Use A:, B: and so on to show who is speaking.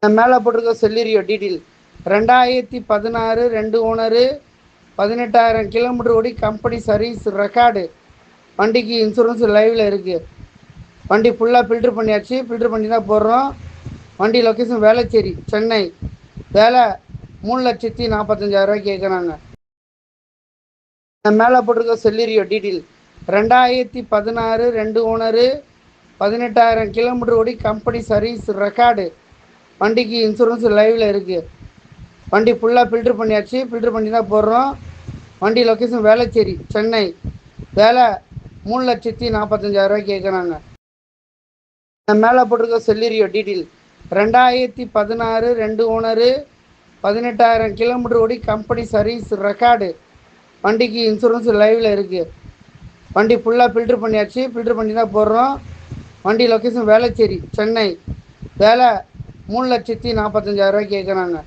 A: மேலே போட்டிருக்க செல்லிரியோ detail 2016 2 owner 18,000 kilometre ஓடி கம்பெனி சர்வீஸ் ரெக்கார்டு. வண்டிக்கு இன்சூரன்ஸ் லைவில் இருக்குது. வண்டி ஃபுல்லாக ஃபில்ட்ரு பண்ணியாச்சு. ஃபில்ட்ரு பண்ணி தான் போடுறோம். வண்டி லொக்கேஷன் வேளச்சேரி, சென்னை. வேலை 3,45,000 கேட்குறாங்க. மேலே போட்டிருக்க செல்லிரியோ டீட்டெயில் 2016 2 ஓனரு 18,000 கிலோமீட்டர் ஓடி கம்பெனி சர்வீஸ் ரெக்கார்டு. வண்டிக்கு இன்சூரன்ஸ் லைவில் இருக்குது. வண்டி ஃபுல்லாக ஃபில்ட்ரு பண்ணியாச்சு. ஃபில்ட்ரு பண்ணி தான் போடுறோம். வண்டி லொக்கேஷன் வேளச்சேரி, சென்னை. வேலை 3,45,000 கேட்குறாங்க. மேலே போட்டிருக்க செல்லிரியோ டீட்டெயில் 2016 2 ஓனரு 18,000 கிலோமீட்டர் ஓடி கம்பெனி சர்வீஸ் ரெக்கார்டு. வண்டிக்கு இன்சூரன்ஸ் லைவில் இருக்குது. வண்டி ஃபுல்லாக ஃபில்ட்ரு பண்ணியாச்சு. ஃபில்ட்ரு பண்ணி தான் போடுறோம். வண்டி லொக்கேஷன் வேளச்சேரி, சென்னை. வேலை 3,45,000 கேட்குறாங்க.